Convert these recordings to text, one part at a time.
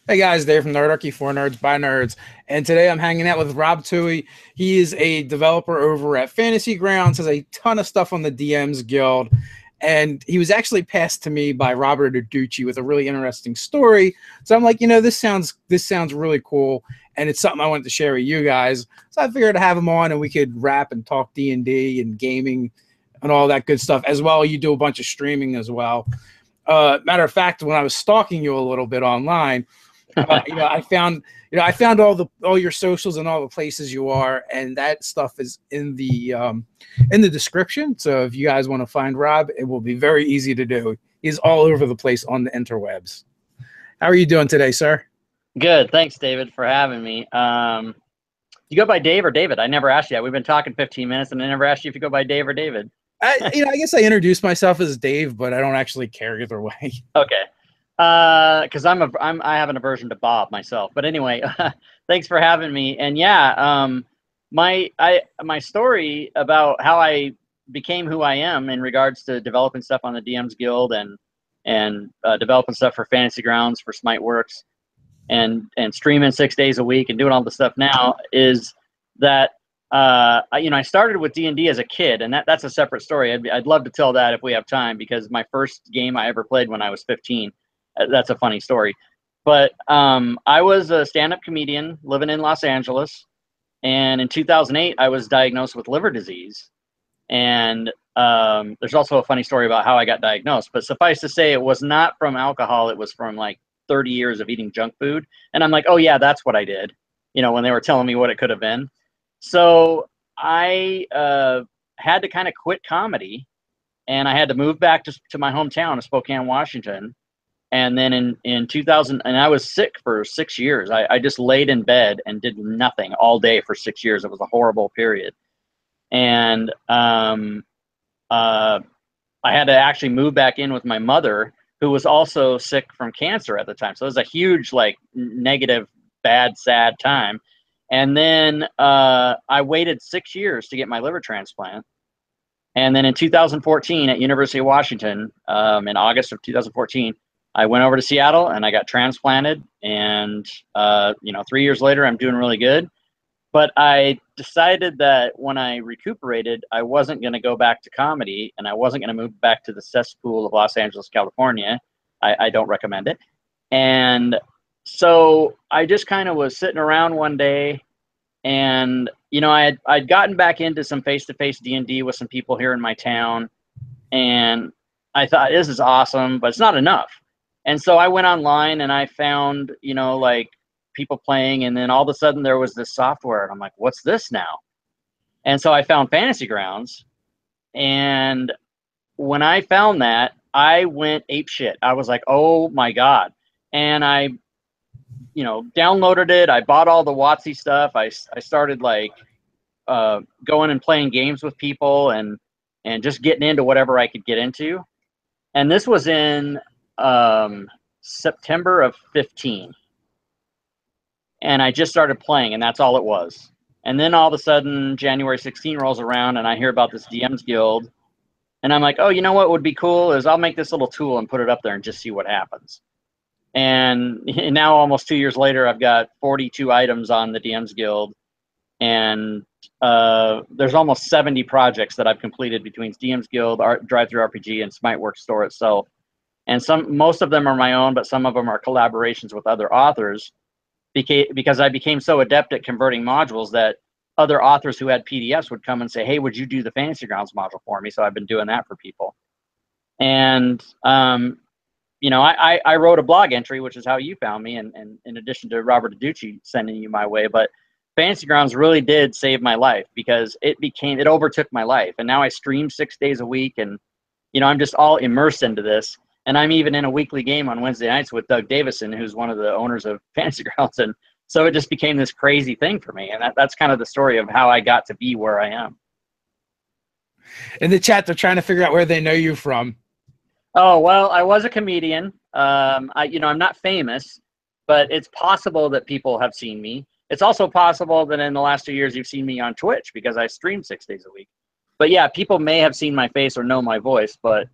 Hey guys, Dave from Nerdarchy, for Nerds by Nerds, and today I'm hanging out with Rob Twohy. He is a developer over at Fantasy Grounds, has a ton of stuff on the DMs Guild, and he was actually passed to me by Robert Nerdarchy with a really interesting story. So I'm like, this sounds really cool, and it's something I wanted to share with you guys. So I figured to have him on, and we could rap and talk D&D and gaming and all that good stuff as well. You do a bunch of streaming as well. Matter of fact, when I was stalking you a little bit online, I found all your socials and all the places you are, and that stuff is in the description. So if you guys want to find Rob, it will be very easy to do. He's all over the place on the interwebs. How are you doing today, sir? Good. Thanks, David, for having me. You go by Dave or David? I never asked you that. We've been talking 15 minutes, and I never asked you if you go by Dave or David. I guess I introduced myself as Dave, but I don't actually care either way. Okay. Because I have an aversion to Bob myself. But anyway, thanks for having me. And yeah, my story about how I became who I am in regards to developing stuff on the DMs Guild and developing stuff for Fantasy Grounds for Smiteworks and streaming 6 days a week and doing all the stuff now is that I started with D&D as a kid, and that's a separate story. I'd love to tell that if we have time, because my first game I ever played when I was 15. That's a funny story. But I was a stand-up comedian living in Los Angeles, and in 2008 I was diagnosed with liver disease. And there's also a funny story about how I got diagnosed. But suffice to say, it was not from alcohol. It was from like 30 years of eating junk food. And I'm like, oh yeah, that's what I did, when they were telling me what it could have been. So I had to kind of quit comedy, and I had to move back to my hometown of Spokane, Washington. And then in 2000, and I was sick for 6 years. I just laid in bed and did nothing all day for 6 years. It was a horrible period. And I had to actually move back in with my mother, who was also sick from cancer at the time. So it was a huge, like, negative, bad, sad time. And then I waited 6 years to get my liver transplant. And then in 2014 at University of Washington, in August of 2014, I went over to Seattle and I got transplanted. And, 3 years later, I'm doing really good. But I decided that when I recuperated, I wasn't going to go back to comedy, and I wasn't going to move back to the cesspool of Los Angeles, California. I don't recommend it. And so I just kind of was sitting around one day, and I'd gotten back into some face-to-face D&D with some people here in my town, and I thought, this is awesome, but it's not enough. And so I went online and I found, like, people playing, and then all of a sudden there was this software, and I'm like, what's this now? And so I found Fantasy Grounds, and when I found that, I went ape shit. I was like, oh my God. And I downloaded it. I bought all the WotC stuff. I started like going and playing games with people and just getting into whatever I could get into. And this was in September of 15. And I just started playing, and that's all it was. And then all of a sudden, January 16 rolls around, and I hear about this DMs Guild. And I'm like, oh, you know what would be cool is I'll make this little tool and put it up there and just see what happens. And now, almost 2 years later, I've got 42 items on the DMs Guild. And there's almost 70 projects that I've completed between DMs Guild, Drive-Thru RPG, and Smiteworks store itself. And most of them are my own, but some of them are collaborations with other authors. Because I became so adept at converting modules that other authors who had PDFs would come and say, hey, would you do the Fantasy Grounds module for me? So I've been doing that for people. And, I wrote a blog entry, which is how you found me, and in addition to Robert Nerdarchy sending you my way. But Fantasy Grounds really did save my life, because it overtook my life. And now I stream 6 days a week, and, I'm just all immersed into this. And I'm even in a weekly game on Wednesday nights with Doug Davison, who's one of the owners of Fantasy Grounds. And so it just became this crazy thing for me. And that's kind of the story of how I got to be where I am. In the chat, they're trying to figure out where they know you from. Oh, well, I was a comedian. I'm not famous, but it's possible that people have seen me. It's also possible that in the last 2 years you've seen me on Twitch, because I stream 6 days a week. But yeah, people may have seen my face or know my voice, but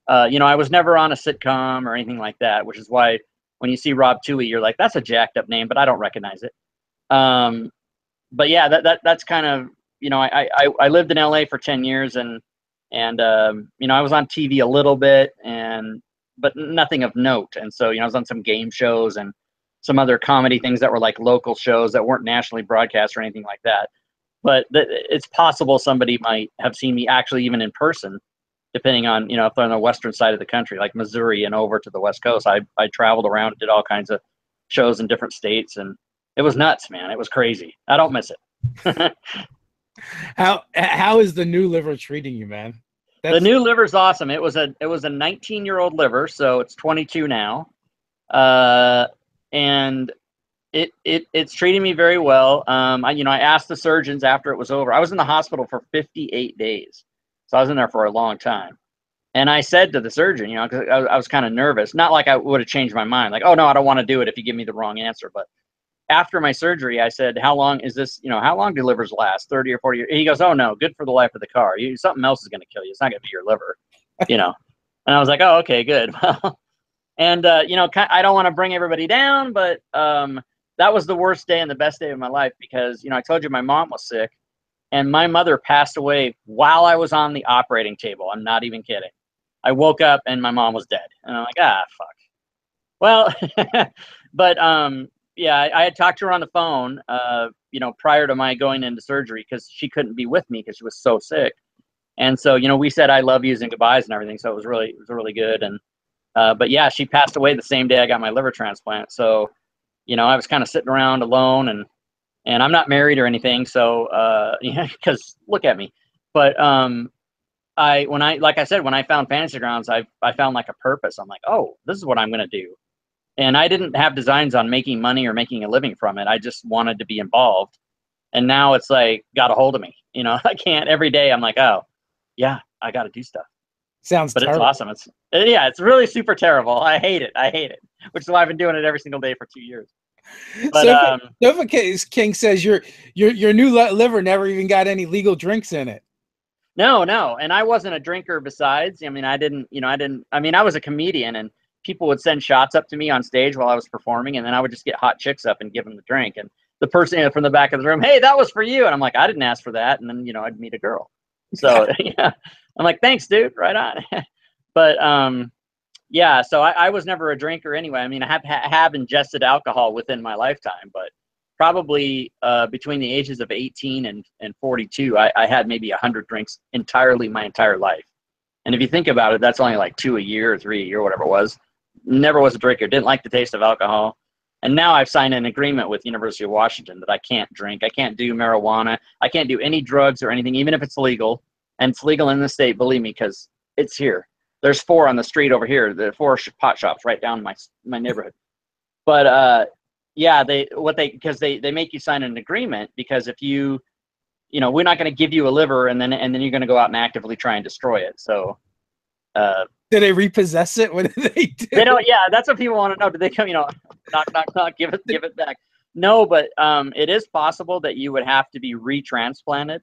I was never on a sitcom or anything like that, which is why when you see Rob Twohy, you're like, that's a jacked up name, but I don't recognize it. But yeah, that's kind of, you know, I lived in LA for 10 years and you know, I was on TV a little bit but nothing of note. And so, you know, I was on some game shows and some other comedy things that were like local shows that weren't nationally broadcast or anything like that. But it's possible somebody might have seen me actually even in person, depending on, you know, if they're on the western side of the country, like Missouri and over to the West Coast. I traveled around, did all kinds of shows in different states, and it was nuts, man. It was crazy. I don't miss it. How is the new liver treating you, man? The new liver's awesome. It was a 19-year-old liver, so it's 22 now, and it's treating me very well. I asked the surgeons after it was over. I was in the hospital for 58 days, so I was in there for a long time. And I said to the surgeon, you know, because I was kind of nervous, not like I would have changed my mind, like, oh no, I don't want to do it if you give me the wrong answer, but after my surgery, I said, how long is this, you know, how long do livers last, 30 or 40 years? And he goes, oh, no, good for the life of the car. Something else is going to kill you. It's not going to be your liver, you know. And I was like, oh, okay, good. And, you know, I don't want to bring everybody down, but that was the worst day and the best day of my life because, you know, I told you my mom was sick and my mother passed away while I was on the operating table. I'm not even kidding. I woke up and my mom was dead. And I'm like, fuck. Well, but yeah, I had talked to her on the phone, you know, prior to my going into surgery because she couldn't be with me because she was so sick. And so, you know, we said I love yous and goodbyes and everything. So it was really good. And but yeah, she passed away the same day I got my liver transplant. So, you know, I was kind of sitting around alone and I'm not married or anything. So, yeah, because look at me. But like I said, when I found Fantasy Grounds, I found like a purpose. I'm like, oh, this is what I'm going to do. And I didn't have designs on making money or making a living from it. I just wanted to be involved. And now it's like, got a hold of me. You know, I can't every day. I'm like, oh, yeah, I got to do stuff. Sounds but terrible. It's awesome. It's really super terrible. I hate it, which is why I've been doing it every single day for 2 years. But Sofa King says your new liver never even got any legal drinks in it. No, and I wasn't a drinker besides. I mean, I was a comedian and people would send shots up to me on stage while I was performing, and then I would just get hot chicks up and give them the drink. And the person from the back of the room, hey, that was for you. And I'm like, I didn't ask for that. And then, you know, I'd meet a girl. So yeah, I'm like, thanks, dude. Right on. But yeah, so I was never a drinker anyway. I mean, I have ingested alcohol within my lifetime, but probably between the ages of 18 and 42, I had maybe 100 drinks entirely my entire life. And if you think about it, that's only like 2 a year or 3 a year, whatever it was. Never was a drinker, didn't like the taste of alcohol. And now I've signed an agreement with University of Washington that I can't drink. I can't do marijuana. I can't do any drugs or anything, even if it's legal. And it's legal in the state, believe me, because it's here. There's 4 on the street over here. There are 4 pot shops right down my neighborhood. But yeah, because they make you sign an agreement because if you know, we're not going to give you a liver and then you're going to go out and actively try and destroy it. So do they repossess it? What do they do? They don't. Yeah, that's what people want to know. Do they come, you know, knock, give it back? No, but it is possible that you would have to be retransplanted.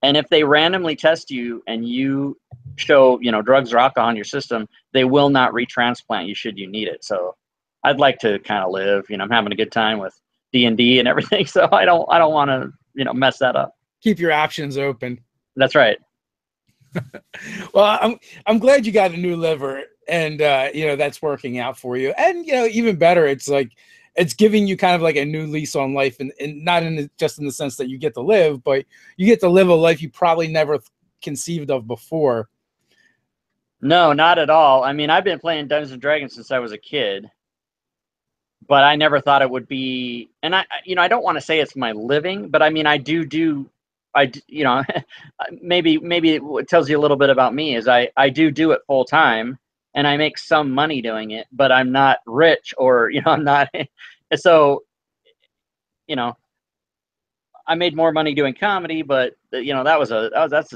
And if they randomly test you and you show, you know, drugs or alcohol in your system, they will not retransplant you should you need it. So I'd like to kind of live, you know, I'm having a good time with D&D and everything. So I don't want to, you know, mess that up. Keep your options open. That's right. Well, I'm glad you got a new liver and you know, that's working out for you. And you know, even better, it's like it's giving you kind of like a new lease on life, and not just in the sense that you get to live, but you get to live a life you probably never conceived of before. No, not at all. I mean, I've been playing Dungeons and Dragons since I was a kid, but I never thought it would be. And I don't want to say it's my living, but I mean, you know, maybe it tells you a little bit about me is I do it full time and I make some money doing it, but I'm not rich or, you know, I'm not. So, you know, I made more money doing comedy, but you know, that's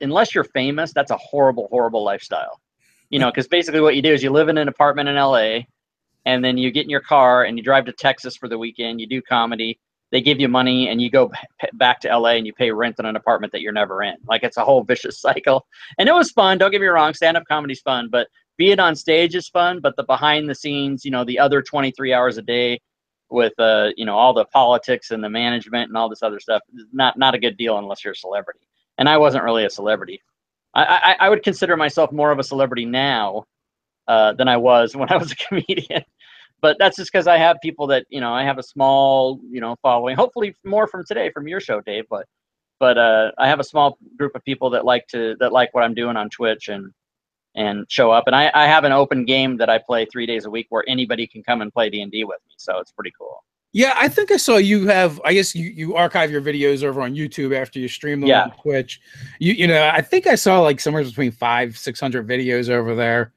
unless you're famous, that's a horrible lifestyle, you know, because basically what you do is you live in an apartment in LA and then you get in your car and you drive to Texas for the weekend, you do comedy. They give you money and you go back to LA and you pay rent in an apartment that you're never in. Like it's a whole vicious cycle. And it was fun. Don't get me wrong. Stand-up comedy's fun. But being on stage is fun, but the behind the scenes, you know, the other 23 hours a day with you know, all the politics and the management and all this other stuff, not a good deal unless you're a celebrity. And I wasn't really a celebrity. I would consider myself more of a celebrity now than I was when I was a comedian. But that's just because I have people that, you know, I have a small, you know, following. Hopefully more from today, from your show, Dave. But I have a small group of people that like what I'm doing on Twitch and show up. And I have an open game that I play 3 days a week where anybody can come and play D&D with me. So it's pretty cool. Yeah, I think I saw you have, I guess you archive your videos over on YouTube after you stream them on Twitch. You know, I think I saw like somewhere between 500-600 videos over there.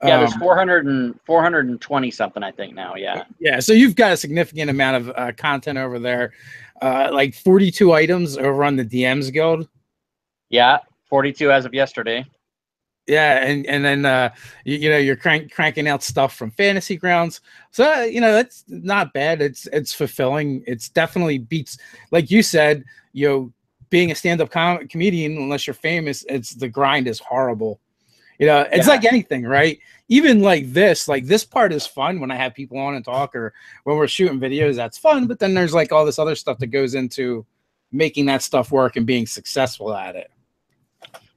Yeah, there's 420 something, I think now. Yeah. Yeah. So you've got a significant amount of content over there, like 42 items over on the DMs Guild. Yeah. 42 as of yesterday. Yeah. And then, you know, you're cranking out stuff from Fantasy Grounds. So, you know, that's not bad. It's fulfilling. It's definitely beats, like you said, you know, being a stand-up comedian, unless you're famous, the grind is horrible. You know, it's like anything, right? Even like this part is fun when I have people on and talk, or when we're shooting videos, that's fun. But then there's like all this other stuff that goes into making that stuff work and being successful at it.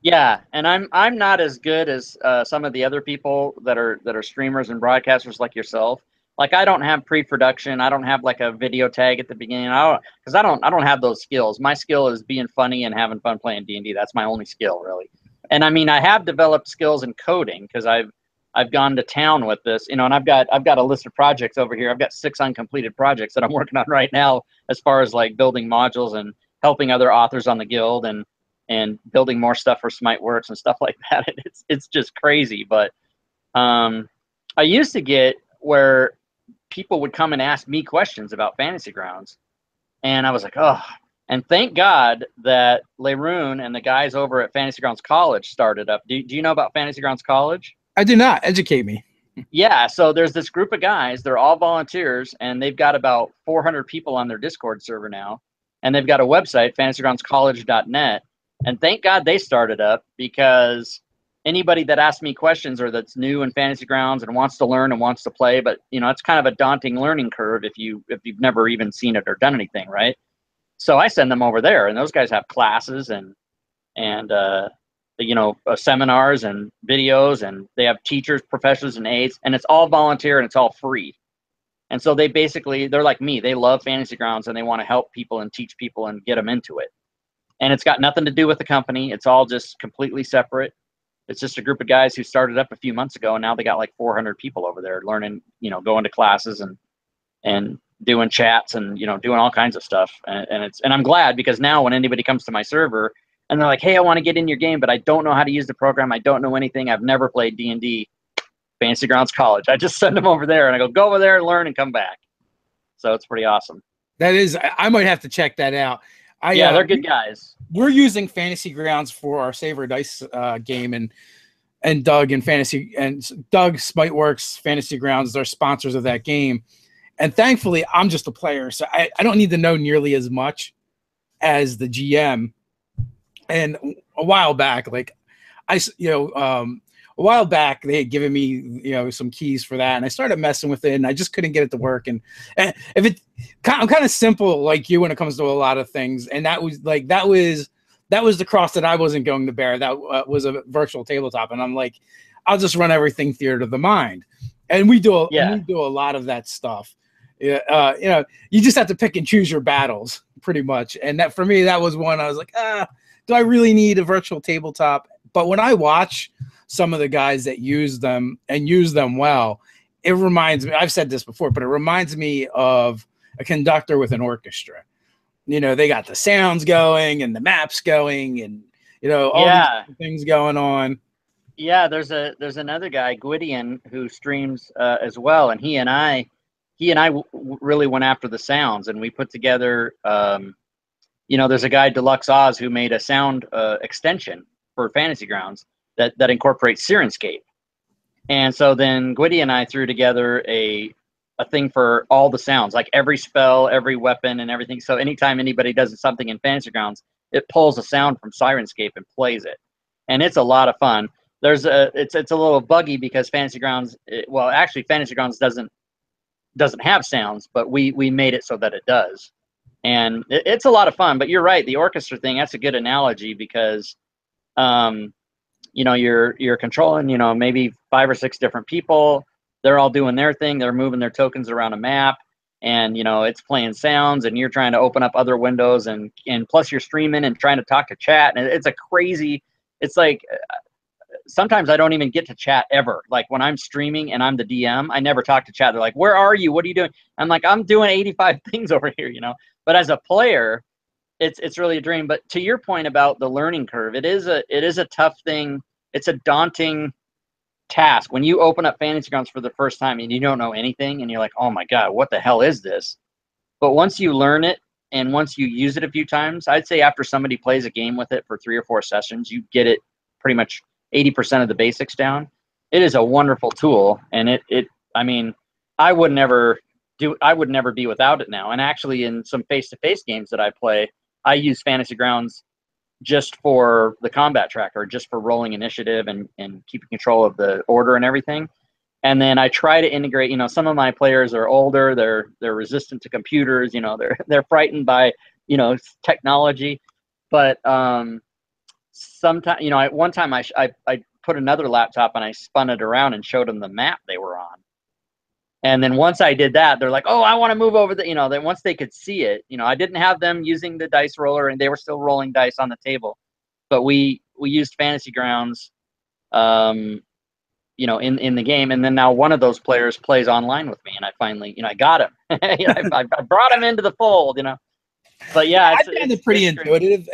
Yeah, and I'm not as good as some of the other people that are streamers and broadcasters like yourself. Like, I don't have pre-production. I don't have like a video tag at the beginning. I don't have those skills. My skill is being funny and having fun playing D&D. That's my only skill, really. And I mean, I have developed skills in coding because I've gone to town with this, you know, and I've got a list of projects over here. I've got 6 uncompleted projects that I'm working on right now, as far as like building modules and helping other authors on the guild and building more stuff for Smiteworks and stuff like that. It's just crazy. But I used to get where people would come and ask me questions about Fantasy Grounds, and I was like, oh. And thank God that Leroon and the guys over at Fantasy Grounds College started up. Do you know about Fantasy Grounds College? I do not. Educate me. Yeah, so there's this group of guys. They're all volunteers, and they've got about 400 people on their Discord server now. And they've got a website, fantasygroundscollege.net. And thank God they started up, because anybody that asks me questions or that's new in Fantasy Grounds and wants to learn and wants to play, but, you know, it's kind of a daunting learning curve if you've never even seen it or done anything, right? So I send them over there, and those guys have classes and you know, seminars and videos, and they have teachers, professors, and aides, and it's all volunteer and it's all free. And so they're like me. They love Fantasy Grounds, and they want to help people and teach people and get them into it. And it's got nothing to do with the company. It's all just completely separate. It's just a group of guys who started up a few months ago, and now they got like 400 people over there learning, you know, going to classes and doing chats and, you know, doing all kinds of stuff. And I'm glad, because now when anybody comes to my server and they're like, hey, I want to get in your game, but I don't know how to use the program, I don't know anything, I've never played D&D, Fantasy Grounds College, I just send them over there and I go over there and learn and come back. So it's pretty awesome. That is, I might have to check that out. Yeah, they're good guys. We're using Fantasy Grounds for our Saver Dice game, and Doug and Doug Smiteworks Fantasy Grounds, they're sponsors of that game. And thankfully, I'm just a player, so I don't need to know nearly as much as the GM. And a while back, a while back, they had given me, you know, some keys for that, and I started messing with it, and I just couldn't get it to work. And I'm kind of simple like you when it comes to a lot of things, and that was the cross that I wasn't going to bear. That was a virtual tabletop, and I'm like, I'll just run everything theater of the mind, and we do a lot of that stuff. You know, you just have to pick and choose your battles pretty much. And that, for me, that was one I was like, do I really need a virtual tabletop? But when I watch some of the guys that use them and use them well, it reminds me, I've said this before, but it reminds me of a conductor with an orchestra. You know, they got the sounds going and the maps going and, you know, all these things going on. Yeah, there's another guy, Gwydion, who streams as well, and he and I really went after the sounds, and we put together, you know, there's a guy, Deluxe Oz, who made a sound extension for Fantasy Grounds that incorporates Sirenscape. And so then Gwydion and I threw together a thing for all the sounds, like every spell, every weapon, and everything. So anytime anybody does something in Fantasy Grounds, it pulls a sound from Sirenscape and plays it. And it's a lot of fun. it's a little buggy because Fantasy Grounds, well, actually Fantasy Grounds doesn't have sounds, but we made it so that it does, and it's a lot of fun. But you're right, the orchestra thing, that's a good analogy because you're controlling, maybe 5 or 6 different people. They're all doing their thing. They're moving their tokens around a map, and it's playing sounds, and you're trying to open up other windows, and plus you're streaming and trying to talk to chat, and it's a crazy. It's like sometimes I don't even get to chat ever. Like when I'm streaming and I'm the DM, I never talk to chat. They're like, "Where are you? What are you doing?" I'm like, "I'm doing 85 things over here," But as a player, it's really a dream. But to your point about the learning curve, it is a tough thing. It's a daunting task when you open up Fantasy Grounds for the first time and you don't know anything, and you're like, "Oh my God, what the hell is this?" But once you learn it and once you use it a few times, I'd say after somebody plays a game with it for 3 or 4 sessions, you get it pretty much 80% of the basics down. It is a wonderful tool, and I mean, I would never be without it now. And actually, in some face-to-face games that I play, I use Fantasy Grounds just for the combat tracker, just for rolling initiative and keeping control of the order and everything. And then I try to integrate, some of my players are older, they're resistant to computers, they're frightened by, technology. But sometimes, one time I put another laptop and I spun it around and showed them the map they were on. And then once I did that, they're like, "Oh, I want to move over then once they could see it, I didn't have them using the dice roller and they were still rolling dice on the table, but we used Fantasy Grounds, in the game. And then now one of those players plays online with me, and I finally, I got him. I brought him into the fold, But yeah, I found it pretty intuitive.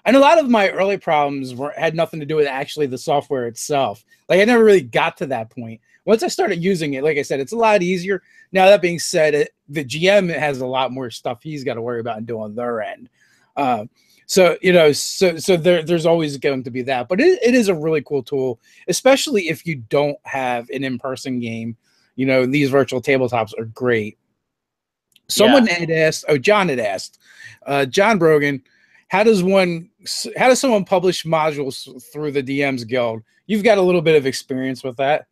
And a lot of my early problems had nothing to do with actually the software itself. Like I never really got to that point. Once I started using it, like I said, it's a lot easier. Now that being said, the GM has a lot more stuff he's got to worry about and do on their end. So there's always going to be that, but it is a really cool tool, especially if you don't have an in-person game. These virtual tabletops are great. Someone had asked, John had asked, John Brogan, how does someone publish modules through the DMs Guild? You've got a little bit of experience with that.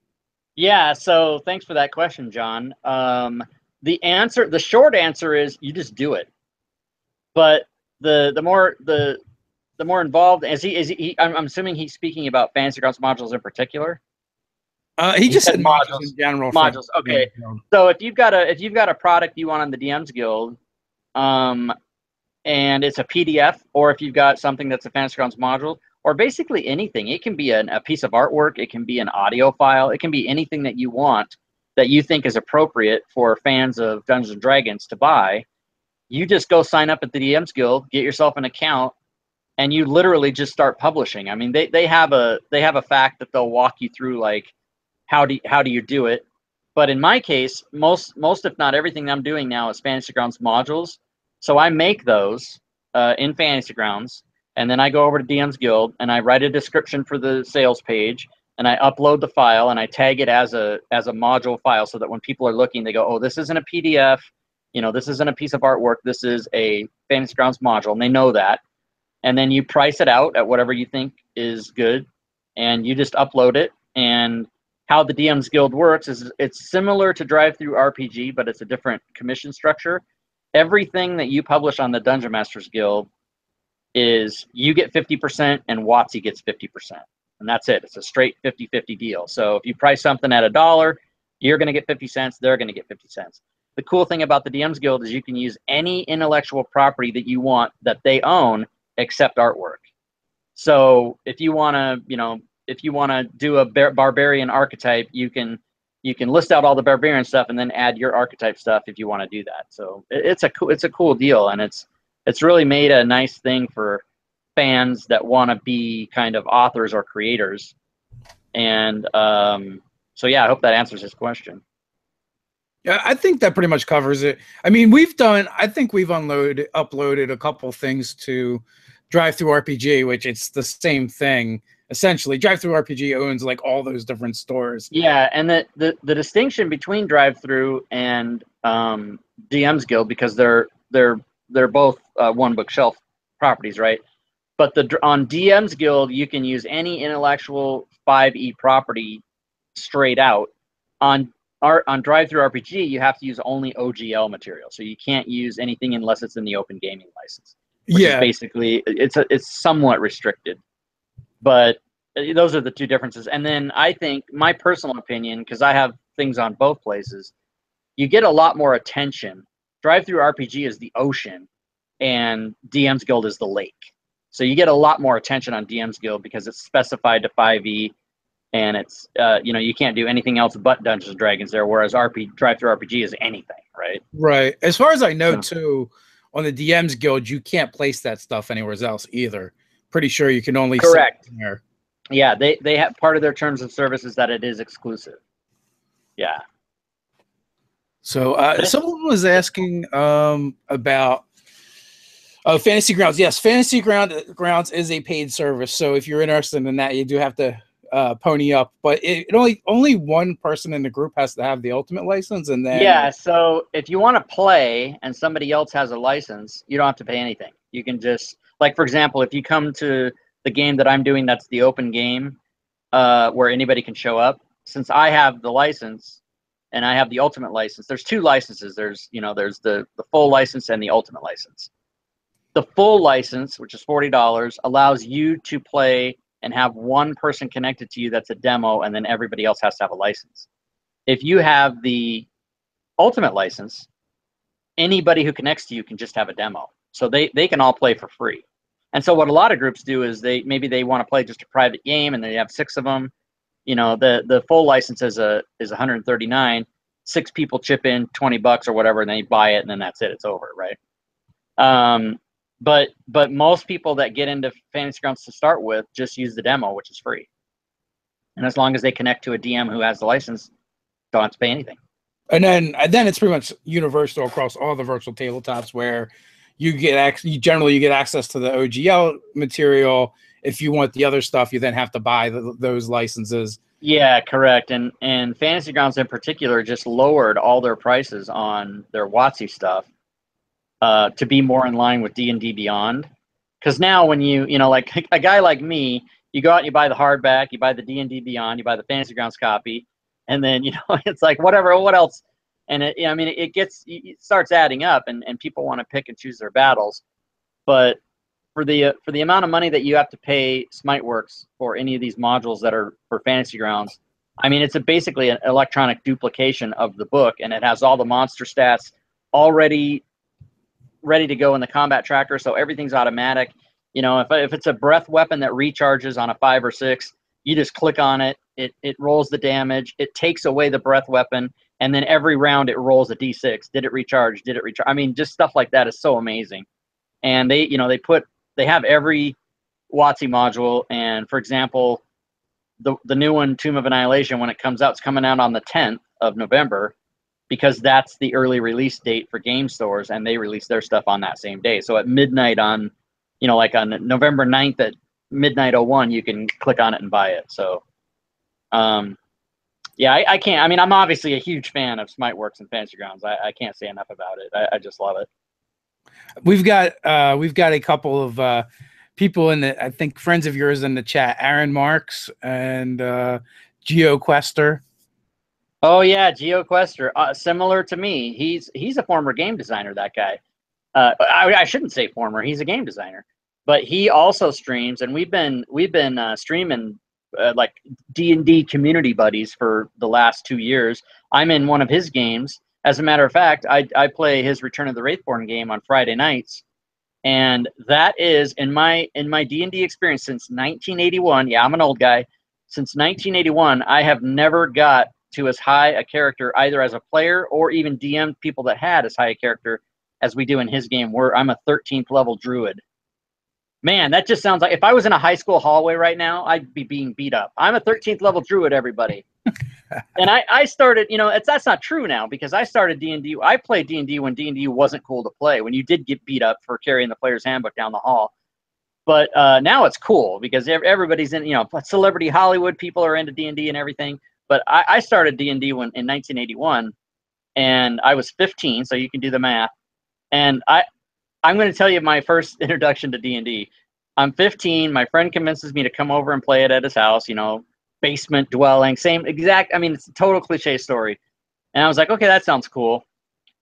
Yeah, so thanks for that question, John. The short answer is you just do it. But the more involved, I'm assuming he's speaking about Fantasy Grounds modules in particular. He just said modules in general. Modules, okay. So if you've got a product you want on the DMs Guild, and it's a PDF, or if you've got something that's a Fantasy Grounds module, or basically anything, it can be a piece of artwork, it can be an audio file, it can be anything that you want that you think is appropriate for fans of Dungeons and Dragons to buy. You just go sign up at the DMs Guild, get yourself an account, and you literally just start publishing. I mean, they have a fact that they'll walk you through, like how do you do it. But in my case, most if not everything I'm doing now is Fantasy Grounds modules. So I make those in Fantasy Grounds, and then I go over to DM's Guild and I write a description for the sales page, and I upload the file and I tag it as a module file, so that when people are looking, they go, "Oh, this isn't a PDF, this isn't a piece of artwork, this is a Fantasy Grounds module," and they know that. And then you price it out at whatever you think is good, and you just upload it. And how the DM's Guild works is it's similar to Drive-Thru RPG, but it's a different commission structure. Everything that you publish on the Dungeon Masters Guild is you get 50% and WotC gets 50%. And that's it. It's a straight 50-50 deal. So if you price something at $1, you're going to get 50 cents, they're going to get 50 cents. The cool thing about the DM's Guild is you can use any intellectual property that you want that they own except artwork. So if you want to do a barbarian archetype, you can list out all the barbarian stuff and then add your archetype stuff if you want to do that. So it's a cool deal, and it's really made a nice thing for fans that want to be kind of authors or creators. And so yeah, I hope that answers his question. Yeah, I think that pretty much covers it. I mean, I think we've uploaded a couple things to Drive-Thru RPG, which it's the same thing. Essentially, Drive-Thru RPG owns like all those different stores. Yeah, and the distinction between Drive-Thru and DM's Guild, because they're both one bookshelf properties, right? But on DM's Guild, you can use any intellectual 5e property straight out. On Drive-Thru RPG, you have to use only OGL material, so you can't use anything unless it's in the open gaming license, which is basically it's somewhat restricted. But those are the two differences. And then I think, my personal opinion, because I have things on both places, you get a lot more attention. Drive-Thru RPG is the ocean, and DM's Guild is the lake. So you get a lot more attention on DM's Guild because it's specified to 5e, and it's you can't do anything else but Dungeons and Dragons there, whereas Drive-Thru RPG is anything, right? Right. As far as I know, too, on the DM's Guild, you can't place that stuff anywhere else either. Pretty sure you can only correct sell it there. Yeah, they have part of their terms of service is that it is exclusive. Yeah. So someone was asking about Fantasy Grounds. Yes, Fantasy Grounds is a paid service. So if you're interested in that, you do have to pony up. But it only one person in the group has to have the Ultimate license, and then So if you want to play and somebody else has a license, you don't have to pay anything. You can just, like, for example, if you come to the game that I'm doing, that's the open game, where anybody can show up. Since I have the license and I have the Ultimate license, there's two licenses. There's the full license and the Ultimate license. The full license, which is $40, allows you to play and have one person connected to you that's a demo, and then everybody else has to have a license. If you have the Ultimate license, anybody who connects to you can just have a demo. So they can all play for free. And so what a lot of groups do is maybe they want to play just a private game, and they have 6 of them. The full license is $139. 6 people chip in $20 or whatever, and they buy it, and then that's it. It's over, right? But most people that get into Fantasy Grounds to start with just use the demo, which is free. And as long as they connect to a DM who has the license, don't have to pay anything. And then it's pretty much universal across all the virtual tabletops, where you generally get access to the OGL material. If you want the other stuff, you then have to buy those licenses. Yeah, correct. And Fantasy Grounds in particular just lowered all their prices on their WotC stuff to be more in line with D&D Beyond. Because now when you like a guy like me, you go out and you buy the hardback, you buy the D&D Beyond, you buy the Fantasy Grounds copy, and then it's like what else? And it starts adding up, and people want to pick and choose their battles. But for the amount of money that you have to pay SmiteWorks for any of these modules that are for Fantasy Grounds, it's basically an electronic duplication of the book, and it has all the monster stats already ready to go in the combat tracker, so everything's automatic. If it's a breath weapon that recharges on a 5 or 6, you just click on it, it rolls the damage, it takes away the breath weapon, and then every round it rolls a d6. Did it recharge? Did it recharge? Just stuff like that is so amazing. And they have every WotC module. And for example, the new one, Tomb of Annihilation, when it comes out, it's coming out on the 10th of November, because that's the early release date for game stores, and they release their stuff on that same day. So at midnight on, like on November 9th at midnight 01, you can click on it and buy it. So, I can't. I'm obviously a huge fan of SmiteWorks and Fantasy Grounds. I can't say enough about it. I just love it. We've got a couple of people I think friends of yours in the chat, Aaron Marks and GeoQuester. Oh yeah, GeoQuester, similar to me. He's a former game designer. That guy. I shouldn't say former. He's a game designer, but he also streams, and we've been streaming like D&D community buddies for the last 2 years. I'm in one of his games. As a matter of fact, I play his Return of the Wraithborn game on Friday nights, and that is in my D&D experience since 1981. Yeah, I'm an old guy. Since 1981, I have never got to as high a character, either as a player or even DM people that had as high a character as we do in his game, where I'm a 13th level druid. Man, that just sounds like if I was in a high school hallway right now, I'd be being beat up. I'm a 13th level druid, everybody. And I started, that's not true now, because I started D&D. I played D&D when D&D wasn't cool to play, when you did get beat up for carrying the player's handbook down the hall. But now it's cool, because everybody's in, celebrity Hollywood people are into D&D and everything. But I started D&D in 1981, and I was 15, so you can do the math. And I'm going to tell you my first introduction to D&D. I'm 15. My friend convinces me to come over and play it at his house. basement dwelling, same exact. I mean, it's a total cliche story. And I was like, okay, that sounds cool.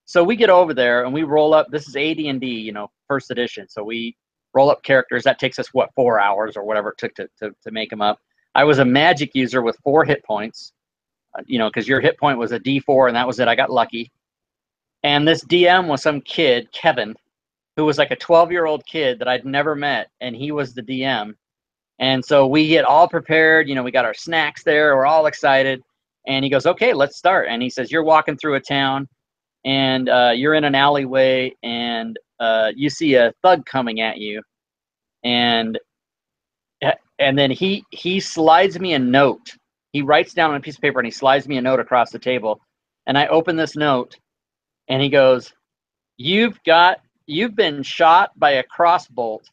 So we get over there and we roll up. This is AD&D, you know, first edition. So we roll up characters. That takes us, what, 4 hours or whatever it took to make them up. I was a magic user with 4 hit points, you know, because your hit point was a D4, and that was it. I got lucky. And this DM was some kid, Kevin, who was like a 12-year-old kid that I'd never met, and he was the DM. And so we get all prepared. You know, we got our snacks there. We're all excited. And he goes, okay, let's start. And he says, you're walking through a town, and you're in an alleyway, and you see a thug coming at you. And then he slides me a note. He writes down on a piece of paper, and he slides me a note across the table. And I open this note, and he goes, you've been shot by a crossbolt.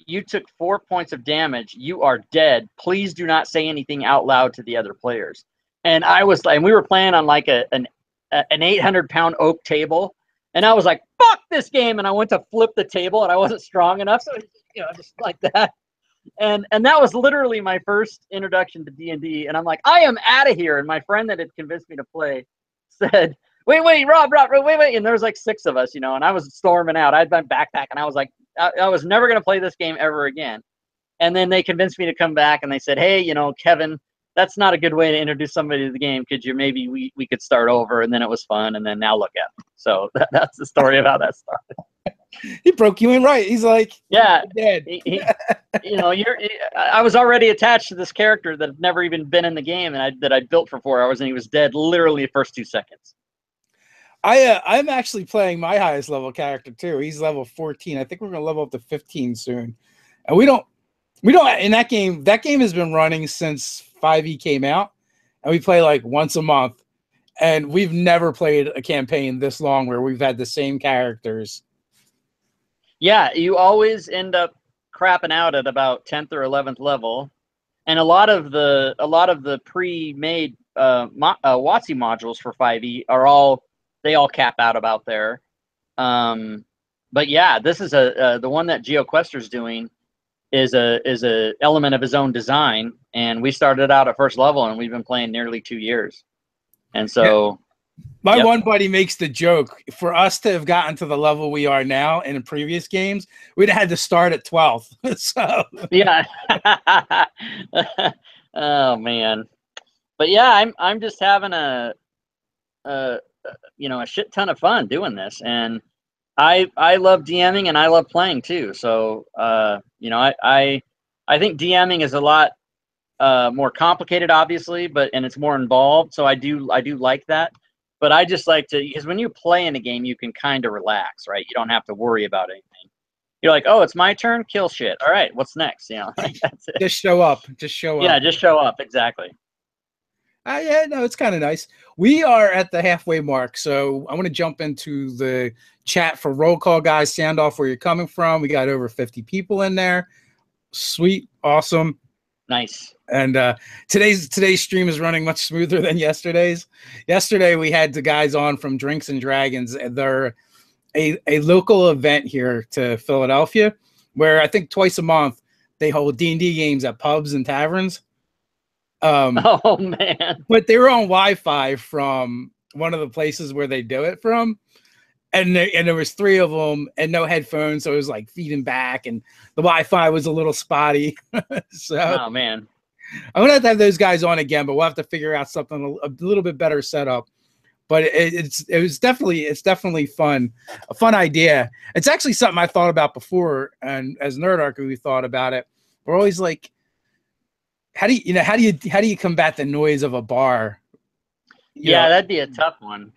You took 4 points of damage. You are dead. Please do not say anything out loud to the other players. And I was like, and we were playing on like an 800-pound oak table. And I was like, fuck this game. And I went to flip the table, and I wasn't strong enough. So, you know, just like that. And that was literally my first introduction to D&D. And I'm like, I am out of here. And my friend that had convinced me to play said, wait, Rob, wait. And there was like 6 of us, you know, and I was storming out. I had my backpack, and I was like, I was never going to play this game ever again. And then they convinced me to come back, and they said, hey, you know, Kevin, that's not a good way to introduce somebody to the game. Could you maybe we could start over? And then it was fun. And then now look at me. So that's the story of how that started. He broke you in right. He's like, yeah, dead. You know, I was already attached to this character that had never even been in the game, and that I built for 4 hours, and he was dead literally the first 2 seconds. I'm actually playing my highest level character too. He's level 14. I think we're gonna level up to 15 soon. And we don't in that game has been running since 5e came out, and we play like once a month. And we've never played a campaign this long where we've had the same characters. Yeah, you always end up crapping out at about 10th or 11th level. And a lot of the pre-made WotC modules for 5e they all cap out about there. But yeah, this is the one that GeoQuester's doing is a element of his own design, and we started out at first level, and we've been playing nearly 2 years. And so my one buddy makes the joke, for us to have gotten to the level we are now in the previous games, we'd have had to start at 12th. So yeah. Oh man. But yeah, I'm just having a shit ton of fun doing this, and I love DMing, and I love playing too. So you know, I think DMing is a lot more complicated, obviously, and it's more involved. So I do like that. But I just like to, because when you play in a game, you can kind of relax, right? You don't have to worry about anything. You're like, oh, it's my turn, kill shit. All right, what's next? You know, that's it. Just show up. Just show up. Yeah, just show up. Exactly. Yeah, no, it's kind of nice. We are at the halfway mark, so I want to jump into the chat for roll call, guys. Sound off where you're coming from. We got over 50 people in there. Sweet, awesome, nice. And today's stream is running much smoother than yesterday's. Yesterday we had the guys on from Drinks and Dragons. They're a local event here to Philadelphia, where I think twice a month they hold D&D games at pubs and taverns. Oh man! But they were on Wi-Fi from one of the places where they do it from, and there was 3 of them and no headphones, so it was like feeding back, and the Wi-Fi was a little spotty. So, oh man, I'm gonna have to have those guys on again, but we'll have to figure out something a little bit better setup. But it's definitely fun, a fun idea. It's actually something I thought about before, and as Nerdarchy we thought about it. We're always like, how do you combat the noise of a bar? Yeah, that'd be a tough one.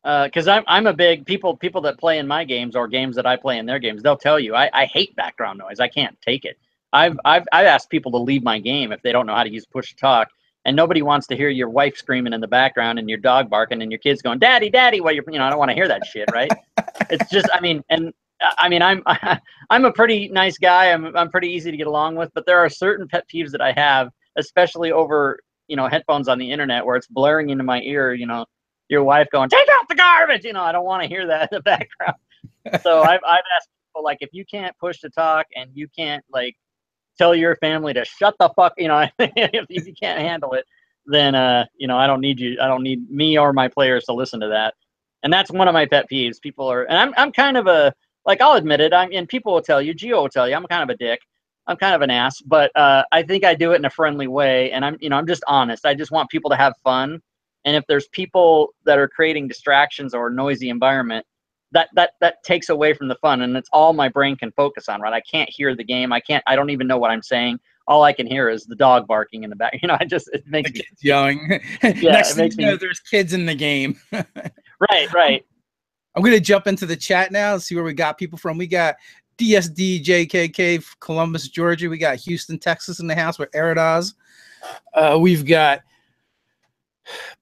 Because I'm a big people that play in my games or games that I play in their games. They'll tell you I hate background noise. I can't take it. I've asked people to leave my game if they don't know how to use push to talk, and nobody wants to hear your wife screaming in the background and your dog barking and your kids going daddy while you're I don't want to hear that shit, right? It's just I'm a pretty nice guy. I'm pretty easy to get along with, but there are certain pet peeves that I have, especially over headphones on the internet where it's blaring into my ear. Your wife going, take out the garbage. I don't want to hear that in the background. So I've asked people, like, if you can't push to talk and you can't like tell your family to shut the fuck, if you can't handle it, then, I don't need you. I don't need me or my players to listen to that. And that's one of my pet peeves. People are, and I'm kind of I'll admit it. And people will tell you, Gio will tell you, I'm kind of a dick. I'm kind of an ass, but I think I do it in a friendly way. And I'm just honest. I just want people to have fun. And if there's people that are creating distractions or noisy environment, that takes away from the fun, and it's all my brain can focus on, right? I can't hear the game. I don't even know what I'm saying. All I can hear is the dog barking in the back. It makes me yelling. Yeah, Next thing you know, there's kids in the game. Right. I'm going to jump into the chat now and see where we got people from. We got DSDJKK, Columbus, Georgia. We got Houston, Texas in the house with Eridaz. We've got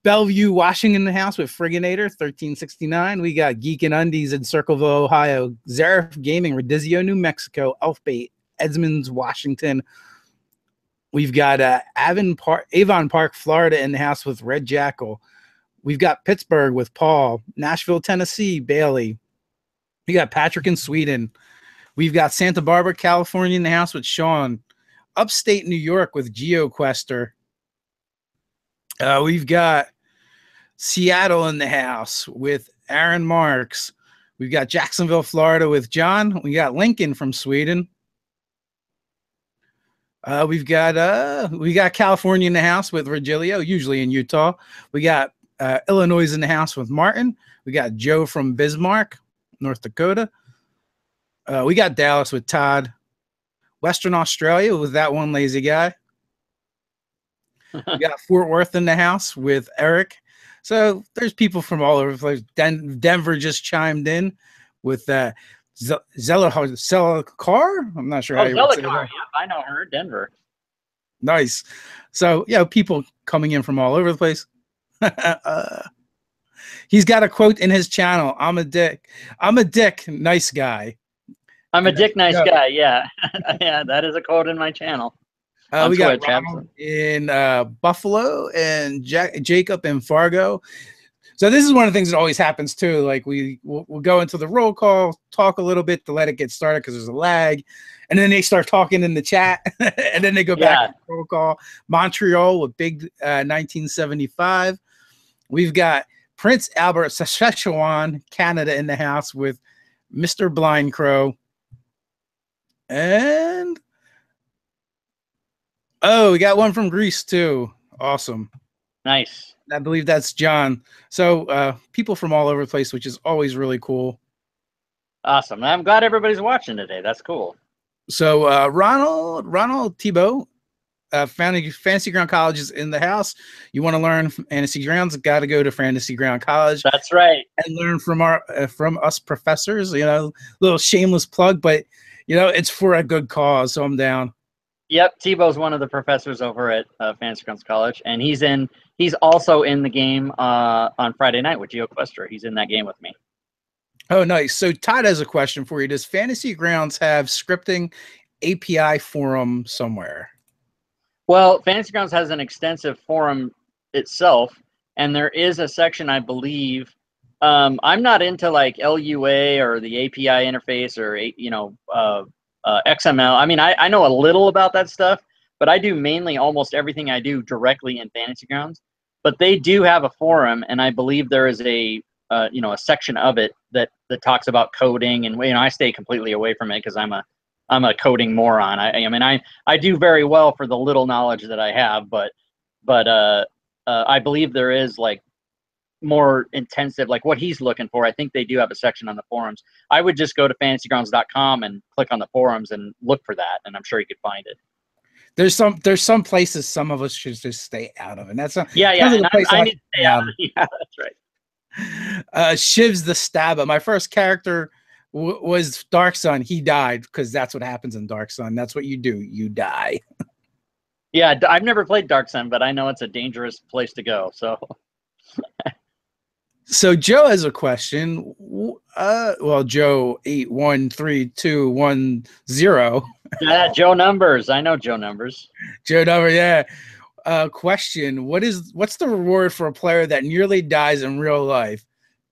Bellevue, Washington in the house with Frigginator, 1369. We got Geek and Undies in Circleville, Ohio. Zarif Gaming, Redizio, New Mexico. Elfbait, Edmonds, Washington. We've got Avon Park, Florida in the house with Red Jackal. We've got Pittsburgh with Paul. Nashville, Tennessee, Bailey. We got Patrick in Sweden. We've got Santa Barbara, California in the house with Sean. Upstate New York with GeoQuester. We've got Seattle in the house with Aaron Marks. We've got Jacksonville, Florida with John. We got Lincoln from Sweden. We got California in the house with Virgilio, usually in Utah. We got Illinois in the house with Martin. We got Joe from Bismarck, North Dakota. We got Dallas with Todd. Western Australia with that one lazy guy. We got Fort Worth in the house with Eric. So there's people from all over the place. Denver just chimed in with Zelakar. I'm not sure how you would say that. Yeah, I know her, Denver. Nice. So, people coming in from all over the place. He's got a quote in his channel. I'm a dick. Nice guy. I'm a dick, nice guy. Yeah. Yeah, that is a quote in my channel. We got Ronald in Buffalo and Jacob in Fargo. So this is one of the things that always happens too. Like we'll go into the roll call, talk a little bit to let it get started because there's a lag, and then they start talking in the chat, and then they go back to the roll call. Montreal with Big 1975. We've got Prince Albert, Saskatchewan, Canada in the house with Mr. Blind Crow. And we got one from Greece too. Awesome. Nice. I believe that's John. So people from all over the place, which is always really cool. Awesome. I'm glad everybody's watching today. That's cool. So Ronald Thibault, Fantasy Ground College is in the house. You want to learn from Fantasy Grounds, got to go to Fantasy Ground College. That's right. And learn from from us professors. Little shameless plug, but it's for a good cause. So I'm down. Yep, Tebow's one of the professors over at Fantasy Grounds College, and he's also in the game on Friday night with GeoQuester. He's in that game with me. Oh, nice. So Todd has a question for you. Does Fantasy Grounds have scripting API forum somewhere? Well, Fantasy Grounds has an extensive forum itself, and there is a section, I believe. I'm not into like LUA or the API interface or XML. I mean, I know a little about that stuff, but I do mainly almost everything I do directly in Fantasy Grounds. But they do have a forum, and I believe there is a section of it that talks about coding, and I stay completely away from it because I'm a coding moron. I do very well for the little knowledge that I have, but I believe there is like more intensive, like what he's looking for. I think they do have a section on the forums. I would just go to fantasygrounds.com and click on the forums and look for that, and I'm sure you could find it. There's some places some of us should just stay out of, and that's not, yeah. And I need to stay out of it. Yeah, that's right. Shiv's the Stabber. My first character was Dark Sun. He died because that's what happens in Dark Sun. That's what you do. You die. Yeah, I've never played Dark Sun, but I know it's a dangerous place to go. So Joe has a question. Joe 813210. Yeah, Joe Numbers. I know Joe Numbers. Joe Number, yeah. Question: what's the reward for a player that nearly dies in real life?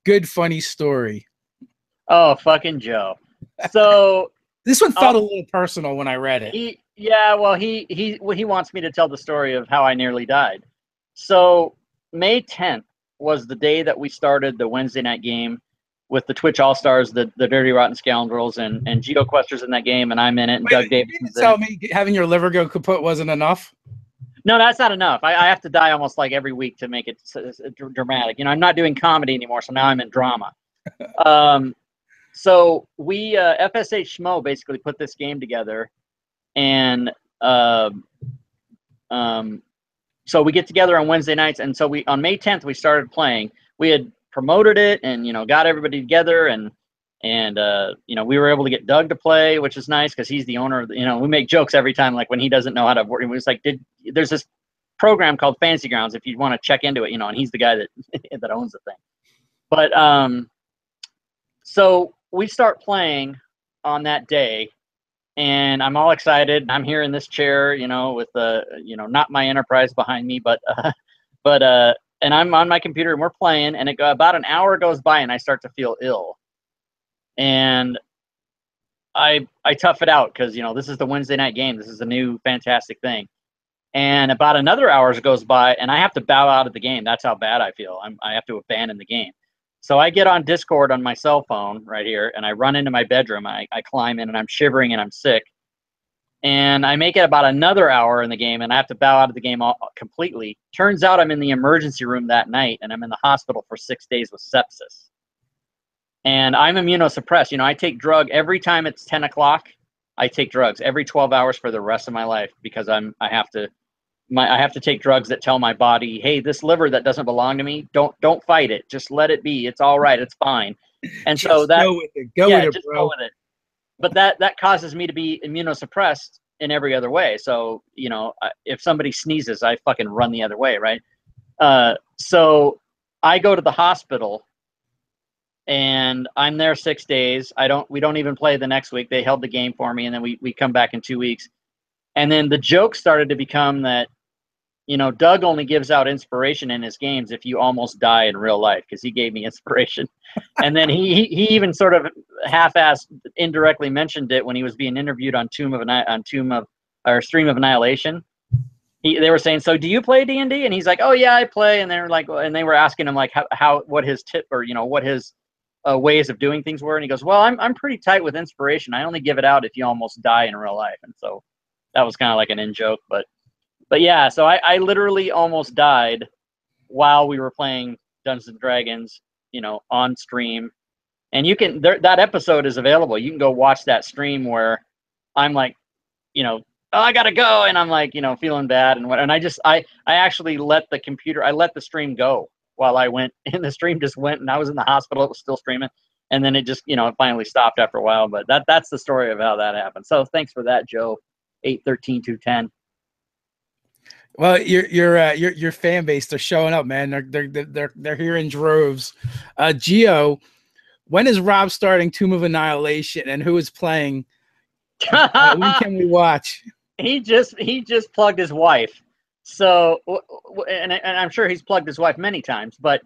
Good, funny story. Oh, fucking Joe. So this one felt a little personal when I read it. Yeah, well, he wants me to tell the story of how I nearly died. So May 10th was the day that we started the Wednesday night game with the Twitch All Stars, the Dirty Rotten Scoundrels, and GeoQuesters in that game, and I'm in it, and Wait, Doug you mean to Davison's in tell it. me having your liver go kaput wasn't enough? No, that's not enough. I have to die almost like every week to make it dramatic. I'm not doing comedy anymore, so now I'm in drama. So we FSH Schmo basically put this game together, and so we get together on Wednesday nights, and so on May 10th we started playing. We had promoted it, and got everybody together, and we were able to get Doug to play, which is nice because he's the owner of we make jokes every time, like when he doesn't know how to work. It was like, there's this program called Fantasy Grounds if you want to check into it, and he's the guy that that owns the thing. But so we start playing on that day, and I'm all excited. I'm here in this chair, with not my Enterprise behind me, but and I'm on my computer and we're playing, and about an hour goes by and I start to feel ill, and I tough it out because this is the Wednesday night game. This is a new fantastic thing, and about another hour goes by and I have to bow out of the game. That's how bad I feel. I have to abandon the game. So I get on Discord on my cell phone right here, and I run into my bedroom. I climb in, and I'm shivering, and I'm sick. And I make it about another hour in the game, and I have to bow out of the game completely. Turns out I'm in the emergency room that night, and I'm in the hospital for 6 days with sepsis. And I'm immunosuppressed. I take drug every time it's 10 o'clock. I take drugs every 12 hours for the rest of my life because I have to take drugs that tell my body, hey, this liver that doesn't belong to me, don't fight it. Just let it be. It's all right. It's fine. And just so that go with it. Go with it, bro. Go with it. But that causes me to be immunosuppressed in every other way. So if somebody sneezes, I fucking run the other way, right? So I go to the hospital, and I'm there 6 days. We don't even play the next week. They held the game for me, and then we come back in 2 weeks. And then the joke started to become that, Doug only gives out inspiration in his games if you almost die in real life, because he gave me inspiration. And then he even sort of half-assed indirectly mentioned it when he was being interviewed on Stream of Annihilation. They were saying, so do you play D&D? And he's like, oh yeah, I play. And they're like, and they were asking him like what his tip, or what his ways of doing things were. And he goes, well, I'm pretty tight with inspiration. I only give it out if you almost die in real life. And so that was kind of like an in-joke, but yeah, so I literally almost died while we were playing Dungeons and Dragons, on stream. And that episode is available. You can go watch that stream where I'm like, oh, I gotta go, and I'm like, feeling bad and what. And I actually let the stream go while I went, and the stream just went, and I was in the hospital. It was still streaming, and then it just, it finally stopped after a while. But that's the story of how that happened. So thanks for that, Joe. 813-210. Well, your fan base, they're showing up, man. They're here in droves. Geo, when is Rob starting Tomb of Annihilation, and who is playing? When can we watch? He just plugged his wife. So, and I'm sure he's plugged his wife many times, but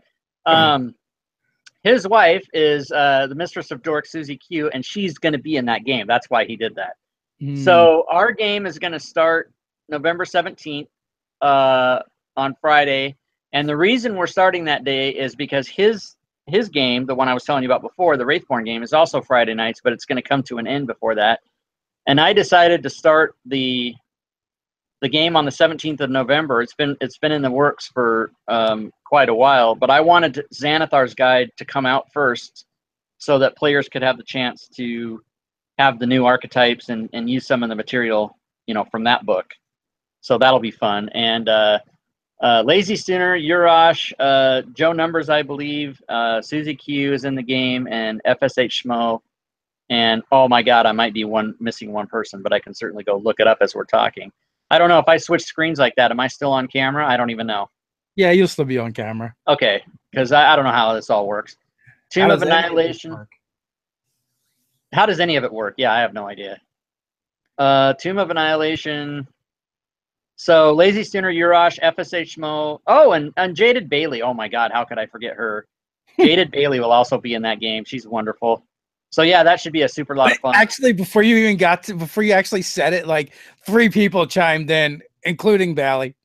his wife is the mistress of Dork, Susie Q, and she's going to be in that game. That's why he did that. So our game is going to start November 17th. On Friday, and the reason we're starting that day is because his game, the one I was telling you about before, the Wraithborn game, is also Friday nights, but it's going to come to an end before that. And I decided to start the game on the 17th of November. It's been in the works for quite a while, but I wanted Xanathar's Guide to come out first so that players could have the chance to have the new archetypes and use some of the material, from that book. So that'll be fun. And Lazy Sooner, Urash, Joe Numbers, I believe, Susie Q is in the game, and FSH Schmo. And oh my God, I might be missing one person, but I can certainly go look it up as we're talking. I don't know if I switch screens like that. Am I still on camera? I don't even know. Yeah, you'll still be on camera. Okay, because I don't know how this all works. Tomb of Annihilation. How does any of it work? Yeah, I have no idea. Tomb of Annihilation. So Lazy Sooner, Urash, FSH Schmo. Oh, and Jaded Bailey. Oh my God, how could I forget her? Jaded Bailey will also be in that game. She's wonderful. So yeah, that should be a super lot of fun. Actually, before you actually said it, like 3 people chimed in, including Bally.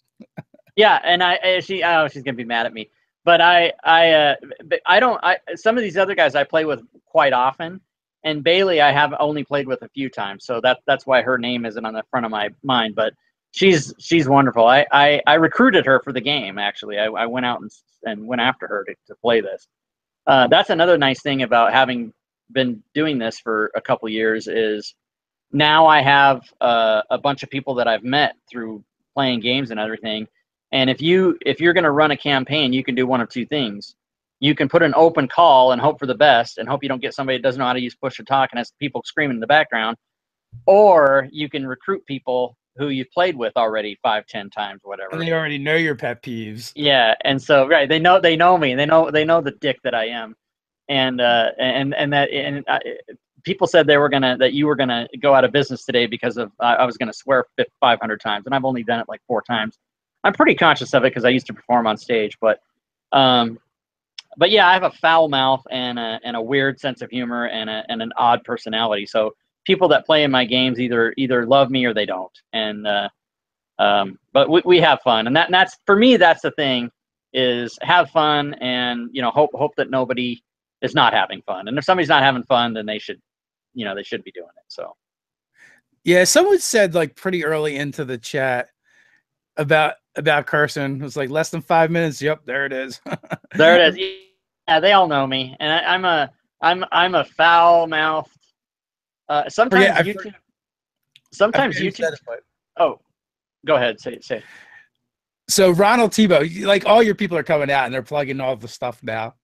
Yeah, and she's gonna be mad at me, but but I don't. Some of these other guys I play with quite often, and Bailey I have only played with a few times, so that's why her name isn't on the front of my mind. But she's wonderful. I recruited her for the game. Actually, I went out and went after her to play this. That's another nice thing about having been doing this for a couple years is now I have a bunch of people that I've met through playing games and everything. And if you're going to run a campaign, you can do one of two things. You can put an open call and hope for the best and hope you don't get somebody that doesn't know how to use push to talk and has people screaming in the background, or you can recruit people who you've played with already 5, 10 times, whatever. And they already know your pet peeves. Yeah, and so right, they know me. They know the dick that I am, and people said that you were gonna go out of business today because of I was gonna swear 500 times, and I've only done it like 4 times. I'm pretty conscious of it because I used to perform on stage, but yeah, I have a foul mouth and a weird sense of humor and an odd personality. So people that play in my games either love me or they don't, and but we have fun, and that's for me. That's the thing, is have fun, and hope that nobody is not having fun. And if somebody's not having fun, then they should be doing it. So yeah, someone said like pretty early into the chat about cursing. It was like less than 5 minutes. Yep, there it is. there it is. Yeah, they all know me, and I'm a foul mouthed. Sometimes YouTube. Sometimes YouTube. Oh, go ahead. Say it. So Ronald Tebow, like all your people are coming out and they're plugging all the stuff now.